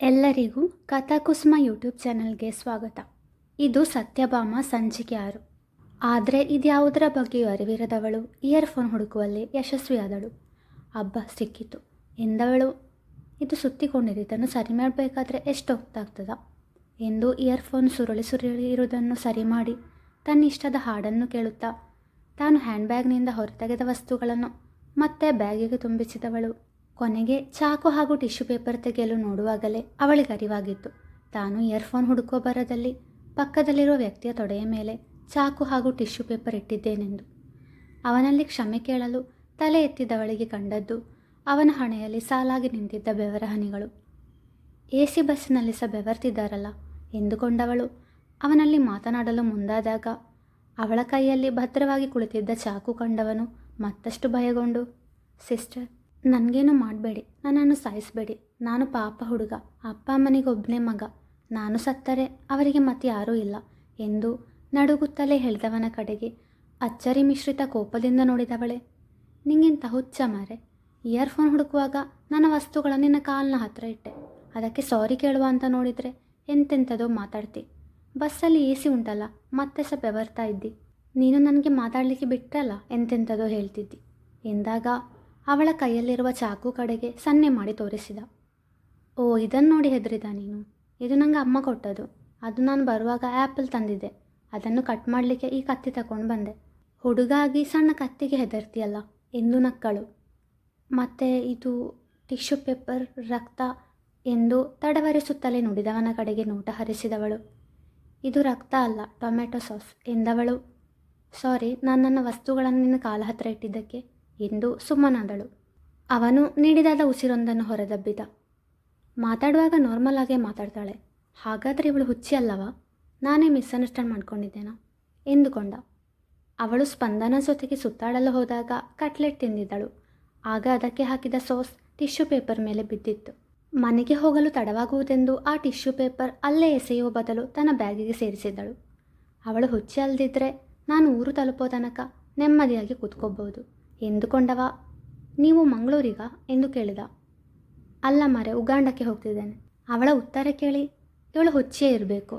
ಎಲ್ಲರಿಗೂ ಕಥಾಕುಸುಮ ಯೂಟ್ಯೂಬ್ ಚಾನಲ್ಗೆ ಸ್ವಾಗತ. ಇದು ಸತ್ಯಭಾಮ ಸಂಚಿಕೆ 6. ಆದರೆ ಇದ್ಯಾವುದರ ಬಗ್ಗೆಯೂ ಅರಿವಿರದವಳು ಇಯರ್ಫೋನ್ ಹುಡುಕುವಲ್ಲಿ ಯಶಸ್ವಿಯಾದಳು. ಹಬ್ಬ ಸಿಕ್ಕಿತು ಎಂದವಳು ಇದು ಸುತ್ತಿಕೊಂಡಿದ್ದನ್ನು ಸರಿ ಮಾಡಬೇಕಾದ್ರೆ ಎಷ್ಟು ಹೊತ್ತಾಗ್ತದ ಎಂದು ಇಯರ್ಫೋನ್ ಸುರುಳಿ ಇರುವುದನ್ನು ಸರಿ ಮಾಡಿ ತನ್ನಿಷ್ಟದ ಹಾಡನ್ನು ಕೇಳುತ್ತಾ ತಾನು ಹ್ಯಾಂಡ್ಬ್ಯಾಗ್ನಿಂದ ಹೊರತೆಗೆದ ವಸ್ತುಗಳನ್ನು ಮತ್ತೆ ಬ್ಯಾಗಿಗೆ ತುಂಬಿಸಿದವಳು. ಕೊನೆಗೆ ಚಾಕು ಹಾಗೂ ಟಿಶ್ಯೂ ಪೇಪರ್ ತೆಗೆಯಲು ನೋಡುವಾಗಲೇ ಅವಳಿಗೆ ಅರಿವಾಗಿತ್ತು, ತಾನು ಇಯರ್ಫೋನ್ ಹುಡುಕೋ ಬರದಲ್ಲಿ ಪಕ್ಕದಲ್ಲಿರುವ ವ್ಯಕ್ತಿಯ ತೊಡೆಯ ಮೇಲೆ ಚಾಕು ಹಾಗೂ ಟಿಶ್ಯೂ ಪೇಪರ್ ಇಟ್ಟಿದ್ದೇನೆಂದು. ಅವನಲ್ಲಿ ಕ್ಷಮೆ ಕೇಳಲು ತಲೆ ಎತ್ತಿದವಳಿಗೆ ಕಂಡದ್ದು ಅವನ ಹಣೆಯಲ್ಲಿ ಸಾಲಾಗಿ ನಿಂತಿದ್ದ ಬೆವರ ಹನಿಗಳು. AC ಬಸ್ಸಿನಲ್ಲಿ ಸಹ ಬೆವರ್ತಿದ್ದಾರಲ್ಲ ಎಂದುಕೊಂಡವಳು ಅವನಲ್ಲಿ ಮಾತನಾಡಲು ಮುಂದಾದಾಗ ಅವಳ ಕೈಯಲ್ಲಿ ಭದ್ರವಾಗಿ ಕುಳಿತಿದ್ದ ಚಾಕು ಕಂಡವನು ಮತ್ತಷ್ಟು ಭಯಗೊಂಡು, ಸಿಸ್ಟರ್, ನನಗೇನು ಮಾಡಬೇಡಿ, ನನ್ನನ್ನು ಸಾಯಿಸಬೇಡಿ, ನಾನು ಪಾಪ ಹುಡುಗ, ಅಪ್ಪ ಅಮ್ಮನಿಗೆ ಒಬ್ಬನೇ ಮಗ, ನಾನು ಸತ್ತರೆ ಅವರಿಗೆ ಮತ್ತೆ ಯಾರೂ ಇಲ್ಲ ಎಂದು ನಡುಗುತ್ತಲೇ ಹೇಳಿದವನ ಕಡೆಗೆ ಅಚ್ಚರಿ ಮಿಶ್ರಿತ ಕೋಪದಿಂದ ನೋಡಿದವಳೆ. ನಿಂಗಿಂತ ಹುಚ್ಚ ಮಾರೆ, ಇಯರ್ಫೋನ್ ಹುಡುಕುವಾಗ ನನ್ನ ವಸ್ತುಗಳನ್ನು ನಿನ್ನ ಕಾಲಿನ ಹತ್ರ ಇಟ್ಟೆ, ಅದಕ್ಕೆ ಸಾರಿ ಕೇಳುವ ಅಂತ ನೋಡಿದರೆ ಎಂತೆಂಥದೋ ಮಾತಾಡ್ತಿ. ಬಸ್ಸಲ್ಲಿ AC ಉಂಟಲ್ಲ, ಮತ್ತೆ ಸಹ ಬೆವರ್ತಾ ಇದ್ದಿ, ನೀನು ನನಗೆ ಮಾತಾಡಲಿಕ್ಕೆ ಬಿಟ್ಟಲ್ಲ ಎಂತೆಂಥದೋ ಹೇಳ್ತಿದ್ದಿ ಎಂದಾಗ ಅವಳ ಕೈಯಲ್ಲಿರುವ ಚಾಕು ಕಡೆಗೆ ಸನ್ನೆ ಮಾಡಿ ತೋರಿಸಿದ. ಓ, ಇದನ್ನು ನೋಡಿ ಹೆದರಿದ ನೀನು? ಇದು ನನಗೆ ಅಮ್ಮ ಕೊಟ್ಟದು, ಅದು ನಾನು ಬರುವಾಗ ಆ್ಯಪಲ್ ತಂದಿದ್ದೆ, ಅದನ್ನು ಕಟ್ ಮಾಡಲಿಕ್ಕೆ ಈ ಕತ್ತಿ ತಗೊಂಡು ಬಂದೆ. ಹುಡುಗಾಗಿ ಸಣ್ಣ ಕತ್ತಿಗೆ ಹೆದರ್ತಿಯಲ್ಲ ಎಂದು ನಕ್ಕಳು. ಮತ್ತೆ ಇದು ಟಿಶ್ಯೂ ಪೇಪರ್, ರಕ್ತ ಎಂದು ತಡವರಿಸುತ್ತಲೇ ನುಡಿದವನ ಕಡೆಗೆ ನೋಟ ಹರಿಸಿದವಳು. ಇದು ರಕ್ತ ಅಲ್ಲ, ಟೊಮೆಟೊ ಸಾಸ್ ಎಂದವಳು. ಸಾರಿ, ನಾನು ನನ್ನ ವಸ್ತುಗಳನ್ನು ನಿನ್ನ ಕಾಲ ಹತ್ರ ಇಟ್ಟಿದ್ದಕ್ಕೆ ಎಂದು ಸುಮ್ಮನಾದಳು. ಅವನು ನೀಡಿದಾದ ಉಸಿರೊಂದನ್ನು ಹೊರದಬ್ಬಿದ. ಮಾತಾಡುವಾಗ ನಾರ್ಮಲ್ ಆಗೇ ಮಾತಾಡ್ತಾಳೆ, ಹಾಗಾದರೆ ಇವಳು ಹುಚ್ಚಿ ಅಲ್ಲವಾ? ನಾನೇ ಮಿಸ್ಅಂಡರ್ಸ್ಟ್ಯಾಂಡ್ ಮಾಡ್ಕೊಂಡಿದ್ದೇನಾ ಎಂದುಕೊಂಡ. ಅವಳು ಸ್ಪಂದನ ಜೊತೆಗೆ ಸುತ್ತಾಡಲು ಹೋದಾಗ ಕಟ್ಲೆಟ್ ತಿಂದಿದ್ದಳು. ಆಗ ಅದಕ್ಕೆ ಹಾಕಿದ ಸಾಸ್ ಟಿಶ್ಯೂ ಪೇಪರ್ ಮೇಲೆ ಬಿದ್ದಿತ್ತು. ಮನೆಗೆ ಹೋಗಲು ತಡವಾಗುವುದೆಂದು ಆ ಟಿಶ್ಯೂ ಪೇಪರ್ ಅಲ್ಲೇ ಎಸೆಯುವ ಬದಲು ತನ್ನ ಬ್ಯಾಗಿಗೆ ಸೇರಿಸಿದ್ದಳು. ಅವಳು ಹುಚ್ಚಿ ಅಲ್ದಿದ್ರೆ ನಾನು ಊರು ತಲುಪೋ ತನಕ ನೆಮ್ಮದಿಯಾಗಿ ಕೂತ್ಕೋಬಹುದು ಎಂದುಕೊಂಡವ. ನೀವು ಮಂಗಳೂರಿಗಾ ಎಂದು ಕೇಳಿದ. ಅಲ್ಲ ಮಾರೆ, ಉಗಾಂಡಕ್ಕೆ ಹೋಗ್ತಿದ್ದೇನೆ. ಅವಳ ಉತ್ತರ ಕೇಳಿ ಇವಳು ಹುಚ್ಚಿಯೇ ಇರಬೇಕು,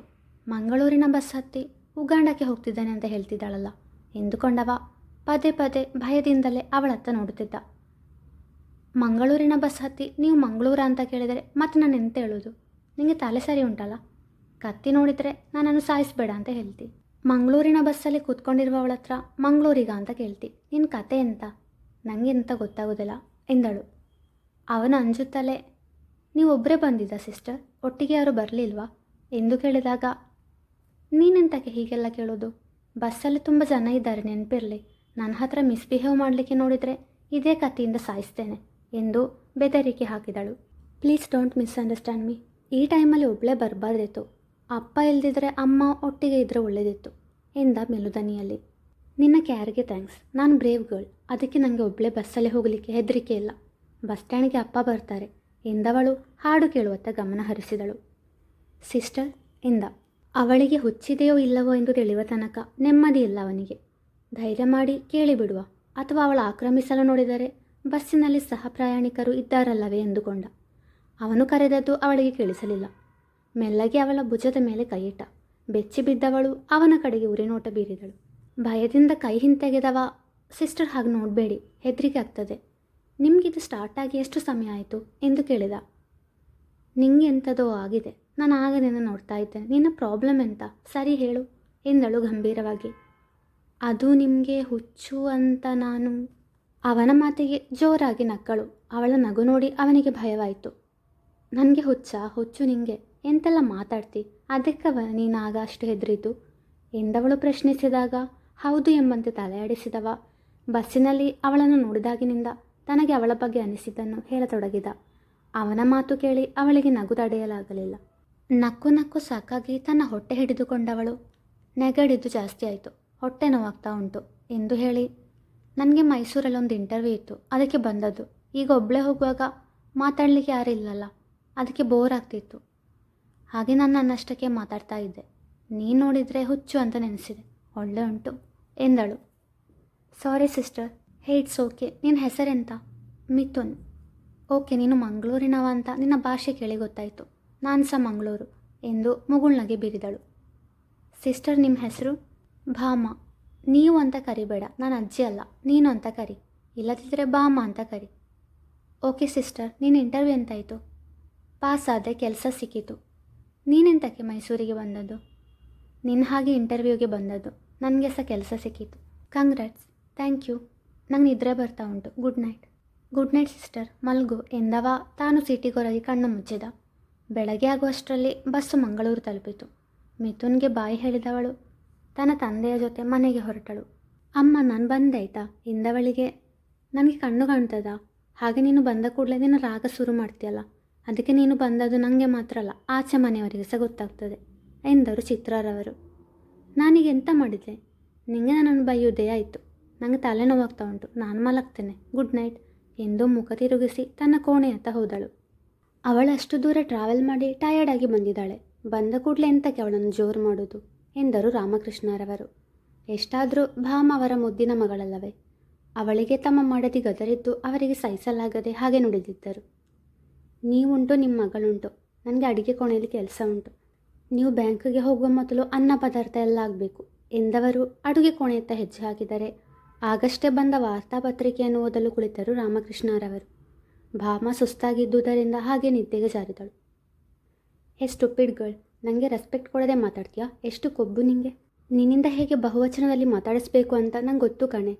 ಮಂಗಳೂರಿನ ಬಸ್ ಹತ್ತಿ ಉಗಾಂಡಕ್ಕೆ ಹೋಗ್ತಿದ್ದಾನೆ ಅಂತ ಹೇಳ್ತಿದ್ದಾಳಲ್ಲ ಎಂದುಕೊಂಡವ. ಪದೇ ಪದೇ ಭಯದಿಂದಲೇ ಅವಳತ್ತ ನೋಡುತ್ತಿದ್ದ. ಮಂಗಳೂರಿನ ಬಸ್ ಹತ್ತಿ ನೀವು ಮಂಗಳೂರ ಅಂತ ಕೇಳಿದರೆ ಮತ್ತೆ ನಾನು ಎಂತ ಹೇಳೋದು? ನಿಮಗೆ ತಲೆ ಸರಿ ಉಂಟಲ್ಲ? ಕತ್ತಿ ನೋಡಿದರೆ ನನ್ನನ್ನು ಸಾಯಿಸಬೇಡ ಅಂತ ಹೇಳ್ತಿ, ಮಂಗಳೂರಿನ ಬಸ್ಸಲ್ಲಿ ಕೂತ್ಕೊಂಡಿರುವವಳ ಹತ್ರ ಮಂಗಳೂರಿಗ ಅಂತ ಕೇಳ್ತಿ, ನಿನ್ನ ಕತೆ ಎಂತ? ನನಗೆ ಎಂತ ಗೊತ್ತಾಗೋದಿಲ್ಲ ಎಂದಳು. ಅವನು ಅಂಜುತ್ತಲೇ, ನೀವೊಬ್ಬರೇ ಬಂದಿದ್ದ ಸಿಸ್ಟರ್, ಒಟ್ಟಿಗೆ ಯಾರು ಬರಲಿಲ್ವಾ ಎಂದು ಕೇಳಿದಾಗ, ನೀನೆಂತಕ್ಕೆ ಹೀಗೆಲ್ಲ ಕೇಳೋದು? ಬಸ್ಸಲ್ಲಿ ತುಂಬ ಜನ ಇದ್ದಾರೆ, ನೆನಪಿರಲಿ. ನನ್ನ ಹತ್ರ ಮಿಸ್ಬಿಹೇವ್ ಮಾಡಲಿಕ್ಕೆ ನೋಡಿದರೆ ಇದೇ ಕತ್ತಿಯಿಂದ ಸಾಯಿಸ್ತೇನೆ ಎಂದು ಬೆದರಿಕೆ ಹಾಕಿದಳು. Please don't misunderstand me. ಈ ಟೈಮಲ್ಲಿ ಒಬ್ಬಳೇ ಬರಬಾರ್ದಿತ್ತು, ಅಪ್ಪ ಇಲ್ದಿದ್ರೆ ಅಮ್ಮ ಒಟ್ಟಿಗೆ ಇದ್ದರೆ ಒಳ್ಳೆಯದಿತ್ತು ಎಂದ ಮೆಲುದನಿಯಲ್ಲಿ. ನಿನ್ನ ಕ್ಯಾರಿಗೆ ಥ್ಯಾಂಕ್ಸ್, ನಾನು ಬ್ರೇವ್ ಗರ್ಲ್, ಅದಕ್ಕೆ ನನಗೆ ಒಬ್ಬಳೇ ಬಸ್ಸಲ್ಲಿ ಹೋಗಲಿಕ್ಕೆ ಹೆದರಿಕೆ ಇಲ್ಲ. ಬಸ್ ಸ್ಟ್ಯಾಂಡ್ಗೆ ಅಪ್ಪ ಬರ್ತಾರೆ ಎಂದವಳು ಹಾಡು ಕೇಳುವತ್ತ ಗಮನ ಹರಿಸಿದಳು. ಸಿಸ್ಟರ್ ಎಂದ. ಅವಳಿಗೆ ಹುಚ್ಚಿದೆಯೋ ಇಲ್ಲವೋ ಎಂದು ತಿಳಿಯುವ ತನಕ ನೆಮ್ಮದಿ ಇಲ್ಲ ಅವನಿಗೆ. ಧೈರ್ಯ ಮಾಡಿ ಕೇಳಿಬಿಡುವ, ಅಥವಾ ಅವಳು ಆಕ್ರಮಿಸಲು ನೋಡಿದರೆ ಬಸ್ಸಿನಲ್ಲಿ ಸಹ ಪ್ರಯಾಣಿಕರು ಇದ್ದಾರಲ್ಲವೇ ಎಂದುಕೊಂಡ. ಅವನು ಕರೆದದ್ದು ಅವಳಿಗೆ ಕೇಳಿಸಲಿಲ್ಲ. ಮೆಲ್ಲಗೆ ಅವಳ ಭುಜದ ಮೇಲೆ ಕೈಯಿಟ್ಟ. ಬೆಚ್ಚಿ ಬಿದ್ದವಳು ಅವನ ಕಡೆಗೆ ಉರಿನೋಟ ಬೀರಿದಳು. ಭಯದಿಂದ ಕೈ ಹಿಂತೆಗೆದವ, ಸಿಸ್ಟರ್ ಹಾಗೆ ನೋಡಬೇಡಿ, ಹೆದರಿಕೆ ಆಗ್ತದೆ. ನಿಮಗಿದು ಸ್ಟಾರ್ಟ್ ಆಗಿ ಎಷ್ಟು ಸಮಯ ಆಯಿತು ಎಂದು ಕೇಳಿದ. ನಿಂಗೆ ಎಂಥದೋ ಆಗಿದೆ, ನಾನು ಆಗದಿಂದ ನೋಡ್ತಾ ಇದ್ದೇನೆ, ನಿನ್ನ ಪ್ರಾಬ್ಲಮ್ ಎಂತ ಸರಿ ಹೇಳು ಎಂದಳು ಗಂಭೀರವಾಗಿ. ಅದು ನಿಮಗೆ ಹುಚ್ಚು ಅಂತ ನಾನು. ಅವನ ಮಾತಿಗೆ ಜೋರಾಗಿ ನಕ್ಕಳು. ಅವಳ ನಗು ನೋಡಿ ಅವನಿಗೆ ಭಯವಾಯಿತು. ನನಗೆ ಹುಚ್ಚು ನಿಂಗೆ? ಎಂತೆಲ್ಲ ಮಾತಾಡ್ತಿ, ಅದಕ್ಕವ ನೀನಾಗ ಅಷ್ಟು ಹೆದರಿತು ಎಂದವಳು ಪ್ರಶ್ನಿಸಿದಾಗ ಹೌದು ಎಂಬಂತೆ ತಲೆಯಾಡಿಸಿದವ. ಬಸ್ಸಿನಲ್ಲಿ ಅವಳನ್ನು ನೋಡಿದಾಗಿನಿಂದ ತನಗೆ ಅವಳ ಬಗ್ಗೆ ಅನಿಸಿದ್ದನ್ನು ಹೇಳತೊಡಗಿದ. ಅವನ ಮಾತು ಕೇಳಿ ಅವಳಿಗೆ ನಗು ತಡೆಯಲಾಗಲಿಲ್ಲ. ನಕ್ಕು ನಕ್ಕು ಸಾಕಾಗಿ ತನ್ನ ಹೊಟ್ಟೆ ಹಿಡಿದುಕೊಂಡವಳು, ನೆಗಡಿದ್ದು ಜಾಸ್ತಿ ಆಯಿತು, ಹೊಟ್ಟೆ ನೋವಾಗ್ತಾ ಉಂಟು ಎಂದು ಹೇಳಿ, ನನಗೆ ಮೈಸೂರಲ್ಲೊಂದು ಇಂಟರ್ವ್ಯೂ ಇತ್ತು, ಅದಕ್ಕೆ ಬಂದದ್ದು. ಈಗ ಒಬ್ಬಳೇ ಹೋಗುವಾಗ ಮಾತಾಡಲಿಕ್ಕೆ ಯಾರಿಲ್ಲಲ್ಲ, ಅದಕ್ಕೆ ಬೋರ್ ಆಗ್ತಿತ್ತು, ಹಾಗೆ ನಾನು ನನ್ನಷ್ಟಕ್ಕೆ ಮಾತಾಡ್ತಾ ಇದ್ದೆ. ನೀನು ನೋಡಿದರೆ ಹುಚ್ಚು ಅಂತ ನೆನೆಸಿದೆ, ಒಳ್ಳೆ ಉಂಟು ಎಂದಳು. Sorry sister. Hey, it's okay. ನಿನ್ನ ಹೆಸರೆಂತ? ಮಿಥುನ್. ಓಕೆ, ನೀನು ಮಂಗಳೂರಿನವ ಅಂತ ನಿನ್ನ ಭಾಷೆ ಕೇಳಿ ಗೊತ್ತಾಯಿತು. ನಾನು ಸಹ ಮಂಗಳೂರು ಎಂದು ಮುಗುಳ್ನಗೆ ಬೀರಿದಳು. ಸಿಸ್ಟರ್, ನಿಮ್ಮ ಹೆಸರು? ಭಾಮ. ನೀವು ಅಂತ ಕರಿಬೇಡ, ನಾನು ಅಜ್ಜಿ ಅಲ್ಲ, ನೀನು ಅಂತ ಕರಿ, ಇಲ್ಲದಿದ್ದರೆ ಭಾಮ ಅಂತ ಕರಿ. ಓಕೆ ಸಿಸ್ಟರ್, ನೀನು ಇಂಟರ್ವ್ಯೂ ಎಂತಾಯಿತು? ಪಾಸ್ ಆದರೆ ಕೆಲಸ ಸಿಕ್ಕಿತು. ನೀನೆಂತಕ್ಕೆ ಮೈಸೂರಿಗೆ ಬಂದದ್ದು? ನಿನ್ನ ಹಾಗೆ ಇಂಟರ್ವ್ಯೂಗೆ ಬಂದದ್ದು, ನನಗೆ ಸಹ ಕೆಲಸ ಸಿಕ್ಕಿತು. ಕಂಗ್ರಾಟ್ಸ್. Thank you. ನಂಗೆ ನಿದ್ರೆ ಬರ್ತಾ ಉಂಟು. Good night. Good night sister, ಮಲ್ಗು ಎಂದವ ತಾನು ಸೀಟಿಗೊರಗಿ ಕಣ್ಣು ಮುಚ್ಚಿದ. ಬೆಳಗ್ಗೆ ಆಗುವಷ್ಟರಲ್ಲಿ ಬಸ್ಸು ಮಂಗಳೂರು ತಲುಪಿತು. ಮಿಥುನ್ಗೆ ಬಾಯಿ ಹೇಳಿದವಳು ತನ್ನ ತಂದೆಯ ಜೊತೆ ಮನೆಗೆ ಹೊರಟಳು. ಅಮ್ಮ, ನಾನು ಬಂದಾಯ್ತಾ ಎಂದವಳಿಗೆ ನನಗೆ ಕಣ್ಣು ಕಾಣ್ತದ, ಹಾಗೆ ನೀನು ಬಂದ ಕೂಡಲೇ ನೀನು ರಾಗ ಶುರು ಮಾಡ್ತೀಯಲ್ಲ, ಅದಕ್ಕೆ ನೀನು ಬಂದದ್ದು ನನಗೆ ಮಾತ್ರ ಅಲ್ಲ, ಆಚೆ ಮನೆಯವರಿಗೆ ಸಹ ಗೊತ್ತಾಗ್ತದೆ ಎಂದರು ಚಿತ್ರರವರು. ನಾನೀಗ ಎಂತ ಮಾಡಿದೆ? ನಿಂಗೆ ನನ್ನನ್ನು ಬೈಯುವುದೇ ಆಯಿತು. ನನಗೆ ತಲೆನೋವಾಗ್ತಾ ಉಂಟು, ನಾನು ಮಲಗ್ತೇನೆ. ಗುಡ್ ನೈಟ್ ಎಂದು ಮುಖ ತಿರುಗಿಸಿ ತನ್ನ ಕೋಣೆಯತ್ತ ಹೋದಳು. ಅವಳಷ್ಟು ದೂರ ಟ್ರಾವೆಲ್ ಮಾಡಿ ಟಯರ್ಡ್ ಆಗಿ ಬಂದಿದ್ದಾಳೆ. ಬಂದ ಕೂಡಲೇ ಎಂತಕ್ಕೆ ಅವಳನ್ನು ಜೋರು ಮಾಡೋದು ಎಂದರು ರಾಮಕೃಷ್ಣರವರು. ಎಷ್ಟಾದರೂ ಭಾಮ ಅವರ ಮುದ್ದಿನ ಮಗಳಲ್ಲವೇ? ಅವಳಿಗೆ ತಮ್ಮ ಮಡದಿ ಗದರಿದ್ದು ಅವರಿಗೆ ಸಹಿಸಲಾಗದೆ ಹಾಗೆ ನುಡಿದಿದ್ದರು. ನೀವುಂಟು, ನಿಮ್ಮ ಮಗಳುಂಟು, ನನಗೆ ಅಡಿಗೆ ಕೋಣೆಯಲ್ಲಿ ಕೆಲಸ ಉಂಟು. ನೀವು ಬ್ಯಾಂಕಿಗೆ ಹೋಗುವ ಮೊದಲು ಅನ್ನ ಪದಾರ್ಥ ಎಲ್ಲ ಆಗಬೇಕು ಎಂದವರು ಅಡುಗೆ ಕೋಣೆಯತ್ತ ಹೆಜ್ಜೆ ಹಾಕಿದರೆ ಆಗಷ್ಟೇ ಬಂದ ವಾರ್ತಾಪತ್ರಿಕೆಯನ್ನು ಓದಲು ಕುಳಿತರು ರಾಮಕೃಷ್ಣರವರು. ಭಾಮ ಸುಸ್ತಾಗಿದ್ದುದರಿಂದ ಹಾಗೆ ನಿದ್ದೆಗೆ ಜಾರಿದಳು. ಹೇ ಸ್ಟುಪಿಡ್ ಗರ್ಲ್, ನನಗೆ ರೆಸ್ಪೆಕ್ಟ್ ಕೊಡದೆ ಮಾತಾಡ್ತೀಯಾ? ಎಷ್ಟು ಕೊಬ್ಬು ನಿಂಗೆ? ನಿನ್ನಿಂದ ಹೇಗೆ ಬಹುವಚನದಲ್ಲಿ ಮಾತಾಡಿಸ್ಬೇಕು ಅಂತ ನಂಗೆ ಗೊತ್ತು ಕಣೆ.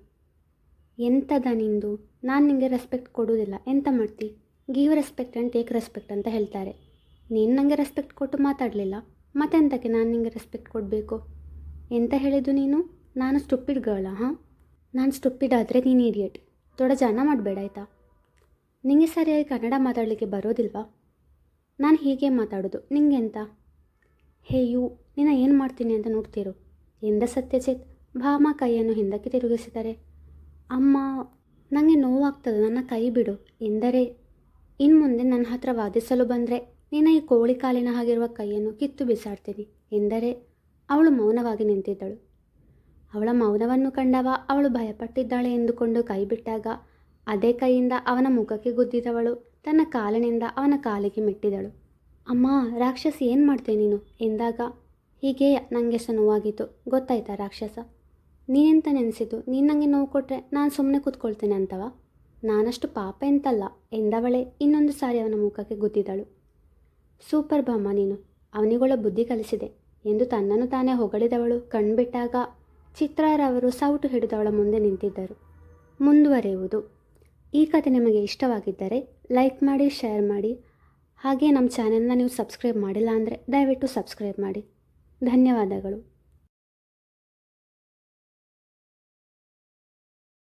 ಎಂಥದ ನಿಂದು? ನಾನು ನಿಂಗೆ ರೆಸ್ಪೆಕ್ಟ್ ಕೊಡುವುದಿಲ್ಲ. ಎಂತ ಮಾಡ್ತಿ? Give respect and take respect ಅಂತ ಹೇಳ್ತಾರೆ. ನೀನು ನನಗೆ ರೆಸ್ಪೆಕ್ಟ್ ಕೊಟ್ಟು ಮಾತಾಡಲಿಲ್ಲ, ಮತ್ತೆಂತಕ್ಕೆ ನಾನು ನಿಂಗೆ ರೆಸ್ಪೆಕ್ಟ್ ಕೊಡಬೇಕು? ಎಂತ ಹೇಳಿದ್ದು ನೀನು? ನಾನು ಸ್ಟುಪಿಡ್ ಗರ್ಲಾ? ಹಾಂ, ನಾನು ಸ್ಟುಪಿಡ್ ಆದರೆ ನೀನು ಇಡಿಯಟ್. ದೊಡ್ಡ ಜನ ಮಾಡಬೇಡ ಆಯಿತಾ? ನಿಂಗೆ ಸರಿಯಾಗಿ ಕನ್ನಡ ಮಾತಾಡಲಿಕ್ಕೆ ಬರೋದಿಲ್ವಾ? ನಾನು ಹೀಗೆ ಮಾತಾಡೋದು, ನಿಂಗೆಂತ? ಹೇ ಯು, ನಿನ್ನ ಏನು ಮಾಡ್ತೀನಿ ಅಂತ ನೋಡ್ತಿರು ಎಂದ ಸತ್ಯಜಿತ್ ಭಾಮ ಕೈಯನ್ನು ಹಿಂದಕ್ಕೆ ತಿರುಗಿಸಿದರೆ. ಅಮ್ಮ, ನನಗೆ ನೋವಾಗ್ತದೆ, ನನ್ನ ಕೈ ಬಿಡು ಎಂದರೆ. ಇನ್ನು ಮುಂದೆ ನನ್ನ ಹತ್ರ ವಾದಿಸಲು ಬಂದರೆ ನಿನ್ನ ಈ ಕೋಳಿ ಕಾಲಿನ ಹಾಗಿರುವ ಕೈಯನ್ನು ಕಿತ್ತು ಬಿಸಾಡ್ತೀನಿ ಎಂದರೆ ಅವಳು ಮೌನವಾಗಿ ನಿಂತಿದ್ದಳು. ಅವಳ ಮೌನವನ್ನು ಕಂಡವ ಅವಳು ಭಯಪಟ್ಟಿದ್ದಾಳೆ ಎಂದುಕೊಂಡು ಕೈ ಬಿಟ್ಟಾಗ ಅದೇ ಕೈಯಿಂದ ಅವನ ಮುಖಕ್ಕೆ ಗುದ್ದಿದವಳು ತನ್ನ ಕಾಲಿನಿಂದ ಅವನ ಕಾಲಿಗೆ ಮೆಟ್ಟಿದಳು. ಅಮ್ಮ, ರಾಕ್ಷಸಿ, ಏನು ಮಾಡ್ತೆ ನೀನು ಎಂದಾಗ ಹೀಗೆ ನನಗೆ ಸಹ ನೋವಾಗಿತ್ತು, ಗೊತ್ತಾಯ್ತಾ ರಾಕ್ಷಸ? ನೀನೆಂತ ನೆನೆಸಿತು? ನೀನು ನನಗೆ ನೋವು ಕೊಟ್ಟರೆ ನಾನು ಸುಮ್ಮನೆ ಕೂತ್ಕೊಳ್ತೇನೆ ಅಂತವ? ನಾನಷ್ಟು ಪಾಪ ಎಂತಲ್ಲ ಎಂದವಳೆ ಇನ್ನೊಂದು ಸಾರಿ ಅವನ ಮುಖಕ್ಕೆ ಗುದ್ದಿದಳು. ಸೂಪರ್ ಭಾಮ, ನೀನು ಅವನಿಗೊಳ ಬುದ್ಧಿ ಕಲಿಸಿದೆ ಎಂದು ತನ್ನನ್ನು ತಾನೇ ಹೊಗಳಿದವಳು ಕಣ್ಬಿಟ್ಟಾಗ ಚಿತ್ರರವರು ಸೌಟು ಹಿಡಿದವಳ ಮುಂದೆ ನಿಂತಿದ್ದರು. ಮುಂದುವರೆಯುವುದು. ಈ ಕತೆ ನಿಮಗೆ ಇಷ್ಟವಾಗಿದ್ದರೆ ಲೈಕ್ ಮಾಡಿ, ಶೇರ್ ಮಾಡಿ, ಹಾಗೆ ನಮ್ಮ ಚಾನೆಲ್ನ ನೀವು ಸಬ್ಸ್ಕ್ರೈಬ್ ಮಾಡಿಲ್ಲ ಅಂದರೆ ದಯವಿಟ್ಟು ಸಬ್ಸ್ಕ್ರೈಬ್ ಮಾಡಿ. ಧನ್ಯವಾದಗಳು.